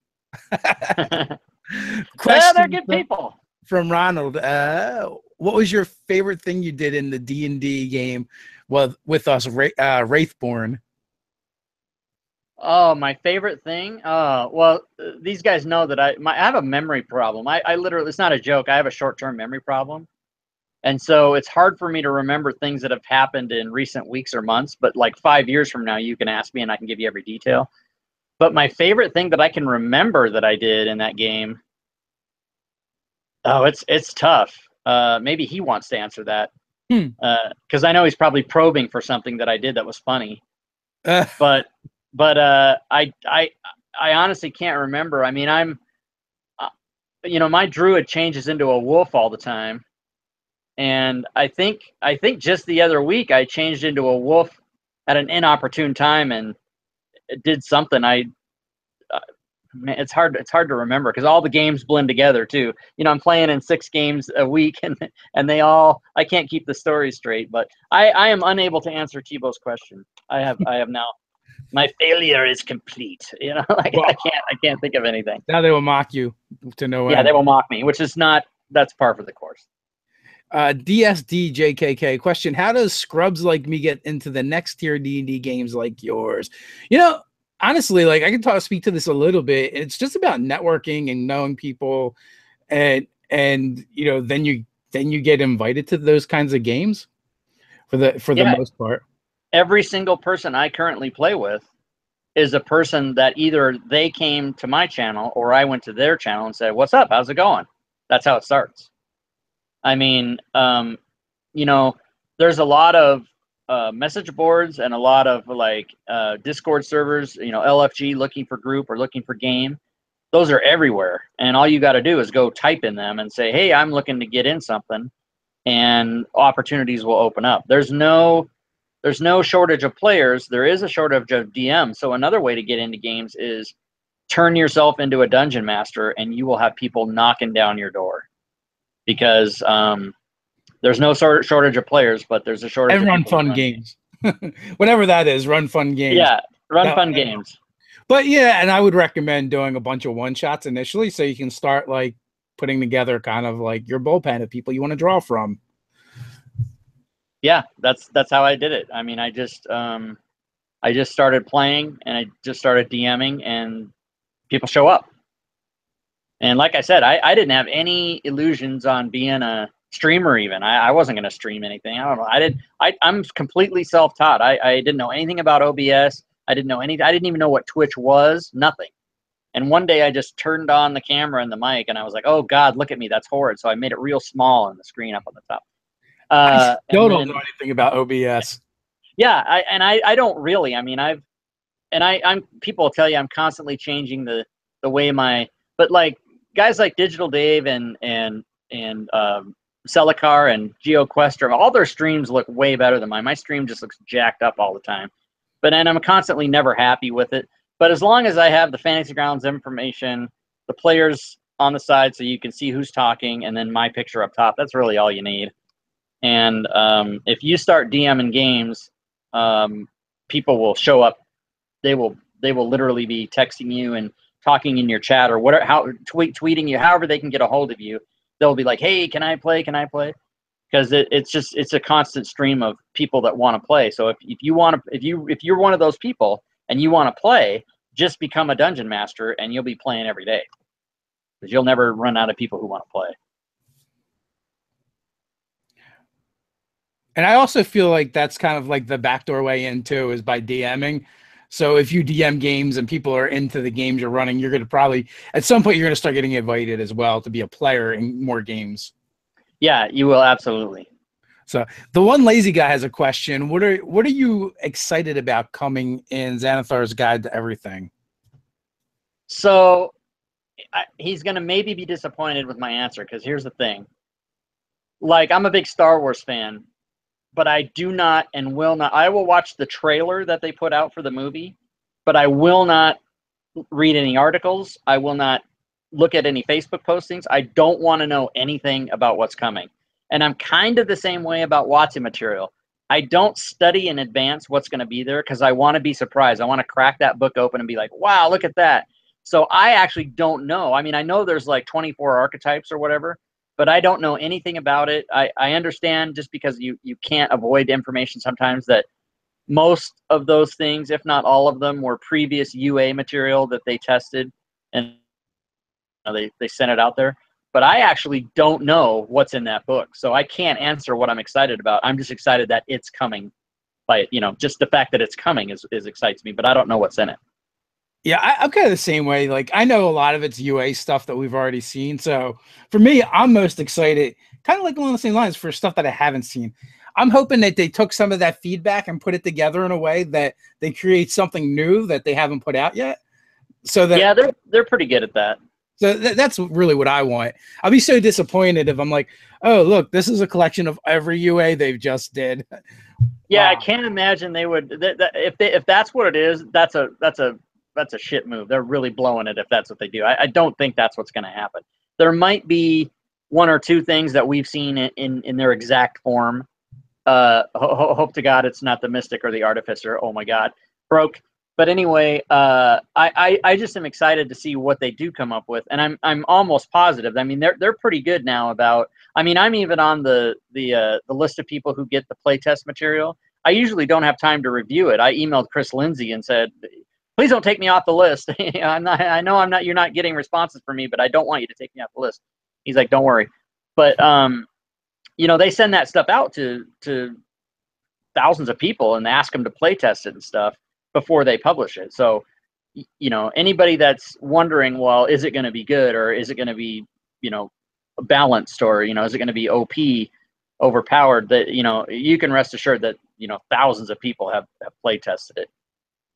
Yeah, they're good people. From Ronald, what was your favorite thing you did in the D&D game with us, Wraithborn? Oh, my favorite thing? Well, these guys know that I have a memory problem. I literally, it's not a joke. I have a short-term memory problem. And so it's hard for me to remember things that have happened in recent weeks or months, but like 5 years from now, you can ask me and I can give you every detail. But my favorite thing that I can remember that I did in that game, oh, it's tough. Maybe he wants to answer that. Because I know he's probably probing for something that I did that was funny. But I honestly can't remember. I mean, my druid changes into a wolf all the time. And I think just the other week I changed into a wolf at an inopportune time and it did something. Man, it's hard to remember because all the games blend together too. I'm playing in 6 games a week and they all, I can't keep the story straight. But I am unable to answer Tebow's question. I have now, my failure is complete. Well, I can't think of anything. Now they will mock you to no end. Yeah, they will mock me, which is that's par for the course. DSDJKK question: how does scrubs like me get into the next tier D&D games like yours? Honestly, like I can speak to this a little bit. It's just about networking and knowing people, and then you get invited to those kinds of games for the most part. Every single person I currently play with is a person that either they came to my channel or I went to their channel and said, "What's up? How's it going?" That's how it starts. I mean, there's a lot of message boards and a lot of Discord servers, LFG looking for group or looking for game. Those are everywhere. And all you got to do is go type in them and say, "Hey, I'm looking to get in something," and opportunities will open up. There's no shortage of players. There is a shortage of DMs. So another way to get into games is turn yourself into a dungeon master and you will have people knocking down your door. Because there's no shortage of players, but there's a shortage and of run fun games. Whatever that is, run fun games. Yeah, run fun games. But yeah, and I would recommend doing a bunch of one-shots initially so you can start like putting together kind of like your bullpen of people you want to draw from. Yeah, that's how I did it. I mean, I just started playing and I just started DMing and people show up. And like I said, I didn't have any illusions on being a streamer even. I wasn't going to stream anything. I don't know. I'm completely self-taught. I didn't know anything about OBS. I didn't know anything. I didn't even know what Twitch was. Nothing. And one day I just turned on the camera and the mic, and I was like, "Oh God, look at me, that's horrid." So I made it real small on the screen up on the top. I And still don't then know anything about OBS. yeah, I don't really. I mean, I'm people will tell you I'm constantly changing the way my, but like guys like Digital Dave and Celicar and GeoQuestor, all their streams look way better than mine. My stream just looks jacked up all the time. But and I'm constantly never happy with it. But as long as I have the Fantasy Grounds information, the players on the side so you can see who's talking, and then my picture up top, that's really all you need. And if you start DMing games, people will show up. They will literally be texting you and talking in your chat or whatever, tweeting you, however they can get a hold of you. They'll be like, "Hey, can I play? Can I play?" Because it's a constant stream of people that want to play. So if you want to, if you're one of those people and you want to play, just become a dungeon master and you'll be playing every day, because you'll never run out of people who want to play. And I also feel like that's kind of like the backdoor way in too, is by DMing. So if you DM games and people are into the games you're running, you're going to probably at some point you're going to start getting invited as well to be a player in more games. Yeah, you will, absolutely. So the one lazy guy has a question. What are you excited about coming in Xanathar's Guide to Everything? So he's going to maybe be disappointed with my answer, because here's the thing. Like, I'm a big Star Wars fan, but I do not and will not. I will watch the trailer that they put out for the movie, but I will not read any articles. I will not look at any Facebook postings. I don't want to know anything about what's coming. And I'm kind of the same way about Watson material. I don't study in advance what's going to be there, because I want to be surprised. I want to crack that book open and be like, wow, look at that. So I actually don't know. I mean, I know there's like 24 archetypes or whatever, but I don't know anything about it. I understand, just because you can't avoid information sometimes, that most of those things, if not all of them, were previous UA material that they tested and they sent it out there. But I actually don't know what's in that book, so I can't answer what I'm excited about. I'm just excited that it's coming. Just the fact that it's coming is excites me, but I don't know what's in it. Yeah, I'm kind of the same way. Like, I know a lot of it's UA stuff that we've already seen. So for me, I'm most excited, kind of like along the same lines, for stuff that I haven't seen. I'm hoping that they took some of that feedback and put it together in a way that they create something new that they haven't put out yet. So that Yeah, they're pretty good at that. So that's really what I want. I'll be so disappointed if I'm like, oh, look, this is a collection of every UA they've just did. Yeah, Wow. I can't imagine they would. If that's what it is, that's a shit move. They're really blowing it if that's what they do. I don't think that's what's going to happen. There might be one or two things that we've seen in their exact form. Hope to God it's not the Mystic or the Artificer. Oh my God, broke. But anyway, I just am excited to see what they do come up with, and I'm almost positive. I mean, they're pretty good now about. I mean, I'm even on the list of people who get the playtest material. I usually don't have time to review it. I emailed Chris Lindsay and said, please don't take me off the list. I'm not. I know I'm not. You're not getting responses from me, but I don't want you to take me off the list. He's like, don't worry. But they send that stuff out to thousands of people and ask them to play test it and stuff before they publish it. So, anybody that's wondering, well, is it going to be good, or is it going to be, balanced, or, is it going to be OP, overpowered? That, you can rest assured that, thousands of people have play tested it.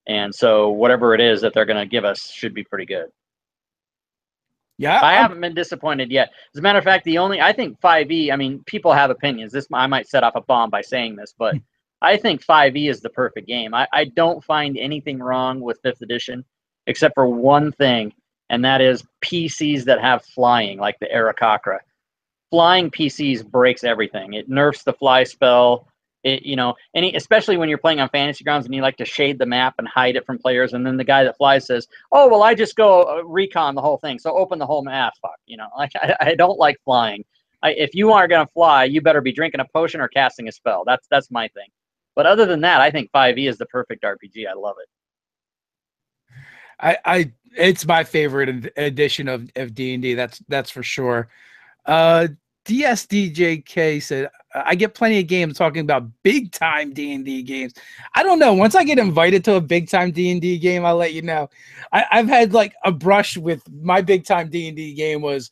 And so whatever it is that they're going to give us should be pretty good. Yeah, I haven't been disappointed yet. As a matter of fact, I think 5e, I mean, people have opinions. I might set off a bomb by saying this, but I think 5e is the perfect game. I don't find anything wrong with 5th edition, except for one thing, and that is PCs that have flying, like the Aarakocra. Flying PCs breaks everything. It nerfs the fly spell. Especially when you're playing on Fantasy Grounds and you like to shade the map and hide it from players, and then the guy that flies says, "Oh, well, I just go recon the whole thing, so open the whole map." Fuck, like I don't like flying. If you are gonna fly, you better be drinking a potion or casting a spell. That's my thing. But other than that, I think 5e is the perfect RPG. I love it. It's my favorite edition of D&D. That's for sure. DSDJK said, I get plenty of games talking about big time D&D games. I don't know. Once I get invited to a big time D&D game, I'll let you know. I've had like a brush with my big time D&D game was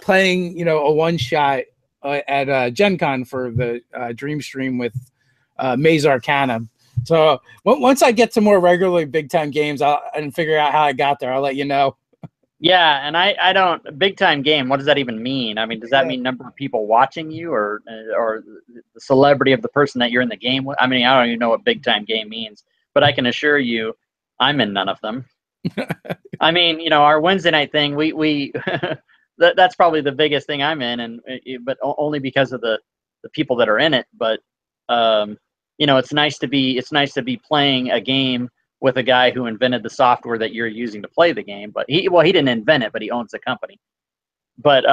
playing, a one shot at Gen Con for the Dream Stream with Maze Arcana. So once I get to more regularly big time games and figure out how I got there, I'll let you know. Yeah, and I don't big time game. What does that even mean? I mean, does that mean number of people watching you, or the celebrity of the person that you're in the game with? I mean, I don't even know what big time game means, but I can assure you, I'm in none of them. I mean, our Wednesday night thing, we that's probably the biggest thing I'm in, but only because of the people that are in it. But it's nice to be playing a game with a guy who invented the software that you're using to play the game. But he didn't invent it, but he owns the company. But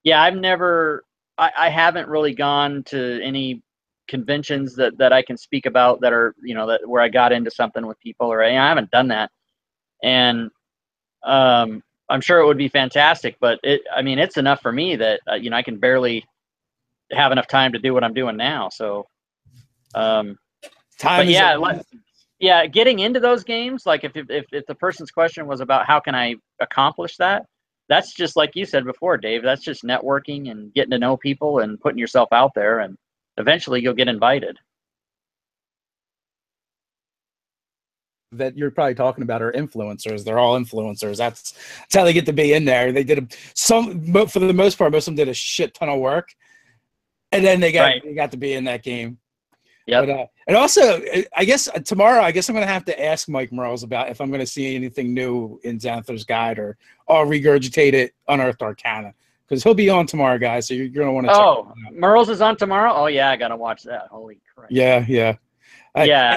yeah, I haven't really gone to any conventions that I can speak about that are, that where I got into something with people, or I haven't done that. And I'm sure it would be fantastic, but it's enough for me that, I can barely have enough time to do what I'm doing now. So, yeah, getting into those games, like if the person's question was about how can I accomplish that, that's just like you said before, Dave. That's just networking and getting to know people and putting yourself out there, and eventually you'll get invited. That you're probably talking about are influencers. They're all influencers. That's how they get to be in there. They did but for the most part, most of them did a shit ton of work, and then they got to be in that game. Yeah. But and also, I guess tomorrow, I'm going to have to ask Mike Merles about if I'm going to see anything new in Xanathar's Guide, or I'll regurgitate it Unearthed Arcana, because he'll be on tomorrow, guys. So you're going to want to check it out. Merles is on tomorrow? Oh, yeah, I got to watch that. Holy crap. Yeah. I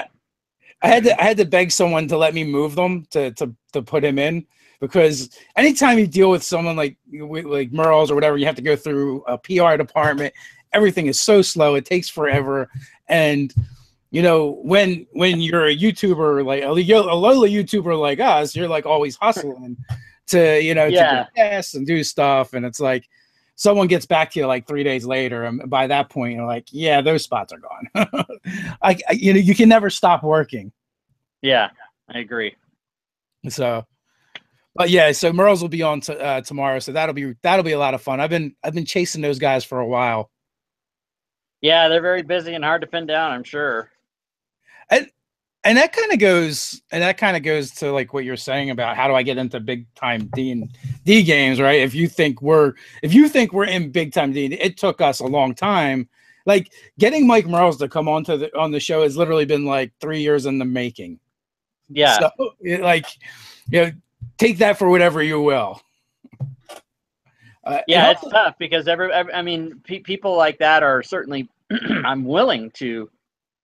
had to beg someone to let me move them to put him in, because anytime you deal with someone like Merles or whatever, you have to go through a PR department. Everything is so slow. It takes forever. And, when you're a YouTuber, like a lowly YouTuber like us, you're like always hustling to get guests and do stuff. And it's like someone gets back to you like 3 days later. And by that point, you're like, yeah, those spots are gone. You can never stop working. Yeah, I agree. So, but yeah, so Merles will be on tomorrow. So that'll be a lot of fun. I've been chasing those guys for a while. Yeah, they're very busy and hard to pin down, I'm sure. And that kind of goes to like what you're saying about how do I get into big time D&D games, right? If you think we're in big time D&D, it took us a long time. Like getting Mike Merles to come on the show has literally been like 3 years in the making. Yeah. So take that for whatever you will. Yeah, it's tough because people like that are certainly I'm willing to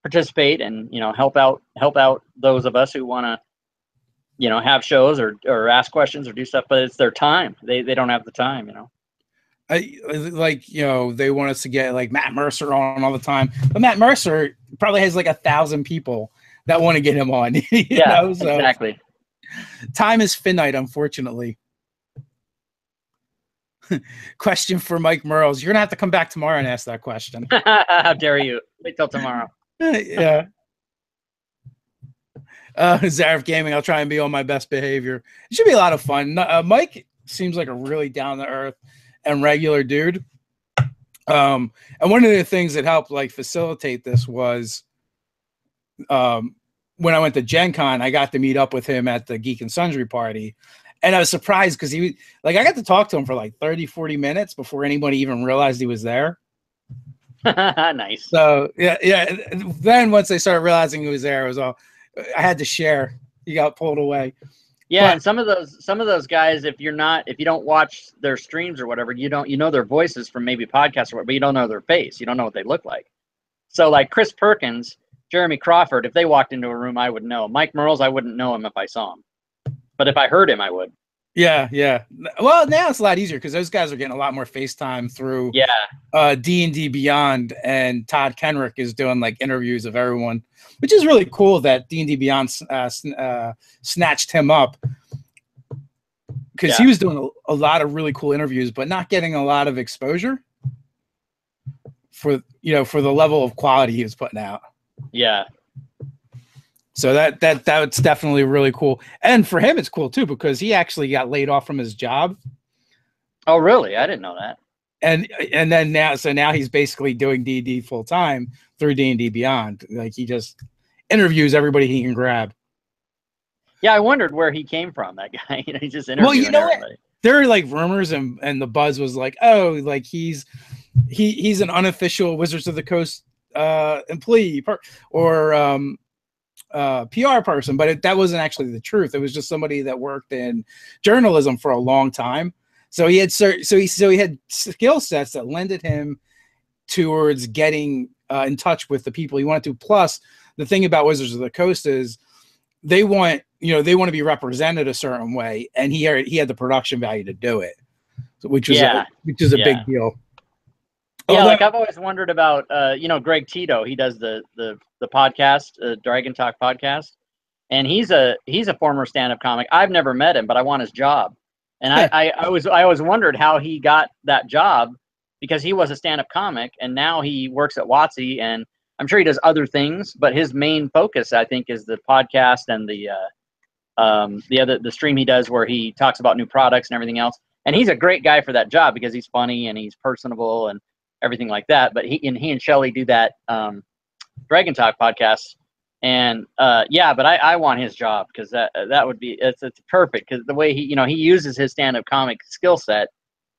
participate and help out those of us who want to have shows or ask questions or do stuff, but it's their time. They don't have the time. They want us to get like Matt Mercer on all the time, but Matt Mercer probably has like 1,000 people that want to get him on. Exactly. Time is finite, unfortunately. Question for Mike Merles. You're gonna have to come back tomorrow and ask that question. How dare you? Wait till tomorrow. Yeah. Zarif Gaming, I'll try and be on my best behavior. It should be a lot of fun. Mike seems like a really down-to-earth and regular dude. And one of the things that helped like facilitate this was when I went to Gen Con, I got to meet up with him at the Geek and Sundry party. And I was surprised because I got to talk to him for like 30, 40 minutes before anybody even realized he was there. Nice. So yeah. Then once they started realizing he was there, I had to share. He got pulled away. Yeah, and some of those guys, if you don't watch their streams or whatever, you know their voices from maybe podcasts or whatever, but you don't know their face. You don't know what they look like. So like Chris Perkins, Jeremy Crawford, if they walked into a room, I would know. Mike Merles, I wouldn't know him if I saw him. But if I heard him, I would. Yeah. Well, now it's a lot easier because those guys are getting a lot more FaceTime through D&D Beyond, and Todd Kenrick is doing like interviews of everyone, which is really cool that D&D Beyond snatched him up because he was doing a lot of really cool interviews, but not getting a lot of exposure for for the level of quality he was putting out. Yeah. So that's definitely really cool. And for him, it's cool too, because he actually got laid off from his job. Oh, really? I didn't know that. And then now he's basically doing D&D full time through D&D Beyond. Like, he just interviews everybody he can grab. Yeah, I wondered where he came from. That guy, he just interviewing Well, you know everybody. what? There are like rumors, and the buzz was like, oh, like he's an unofficial Wizards of the Coast employee or PR person, but that wasn't actually the truth. It was just somebody that worked in journalism for a long time. So he had had skill sets that lended him towards getting in touch with the people he wanted to. Plus, the thing about Wizards of the Coast is they want to be represented a certain way, and he had the production value to do it, which is a big deal. Yeah, like I've always wondered about Greg Tito. He does the podcast, Dragon Talk podcast, and he's a former stand-up comic. I've never met him, but I want his job. And I always wondered how he got that job, because he was a stand-up comic and now he works at WotC, and I'm sure he does other things, but his main focus, I think, is the podcast and the stream he does where he talks about new products and everything else. And he's a great guy for that job because he's funny and he's personable and everything like that. But he and Shelly do that Dragon Talk podcast. And but I want his job, because that would be it's perfect, because the way he uses his stand-up comic skill set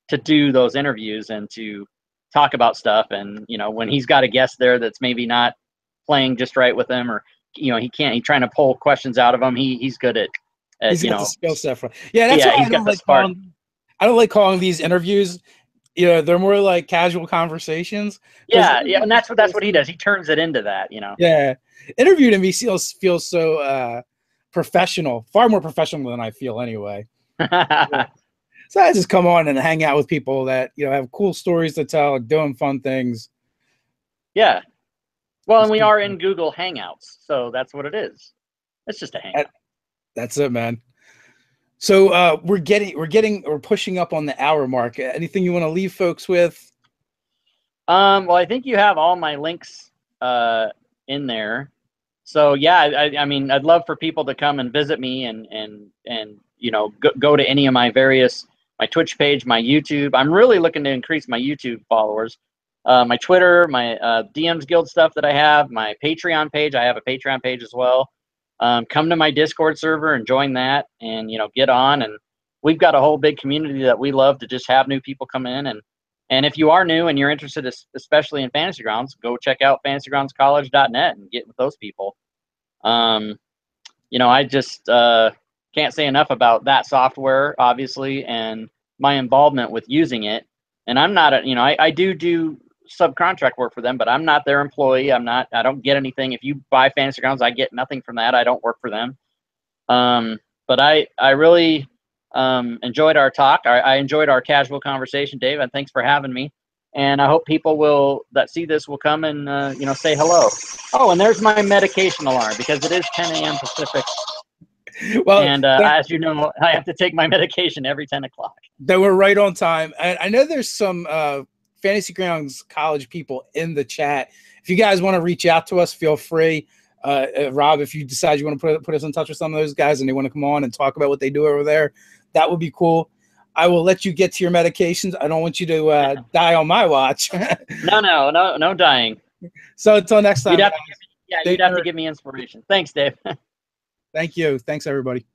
to do those interviews and to talk about stuff. And when he's got a guest there that's maybe not playing just right with him, or he's trying to pull questions out of him, he's good at he's got the skill set for that's why I don't like calling these interviews. They're more like casual conversations. Yeah, and that's what he does. He turns it into that, Yeah, interviewed him, he feels so professional, far more professional than I feel anyway. So I just come on and hang out with people that have cool stories to tell, doing fun things. Yeah, well, and we are in Google Hangouts, so that's what it is. It's just a hangout. That's it, man. So we're pushing up on the hour mark. Anything you want to leave folks with? Well, I think you have all my links in there. So yeah, I mean, I'd love for people to come and visit me and go to any of my my Twitch page, my YouTube. I'm really looking to increase my YouTube followers. My Twitter, my DMs Guild stuff that I have, my Patreon page. I have a Patreon page as well. Come to my Discord server and join that, and get on. And we've got a whole big community that we love to just have new people come in. And if you are new and you're interested, especially in Fantasy Grounds, go check out fantasygroundscollege.net and get with those people. I just can't say enough about that software, obviously, and my involvement with using it. And I'm not I do subcontract work for them, but I'm not their employee. I don't get anything. If you buy Fantasy Grounds, I get nothing from that. I don't work for them. But I really enjoyed our talk. I enjoyed our casual conversation, Dave, and thanks for having me. And I hope people that see this will come and say hello. Oh, and there's my medication alarm, because it is 10 a.m. Pacific. Well, and as you know, I have to take my medication every 10 o'clock. That we're right on time. I know there's some Fantasy Grounds College people in the chat. If you guys want to reach out to us, feel free. Rob, if you decide you want to put us in touch with some of those guys and they want to come on and talk about what they do over there, that would be cool. I will let you get to your medications. I don't want you to die on my watch. No dying. So until next time. You'd have to give me inspiration. Thanks, Dave. Thank you. Thanks, everybody.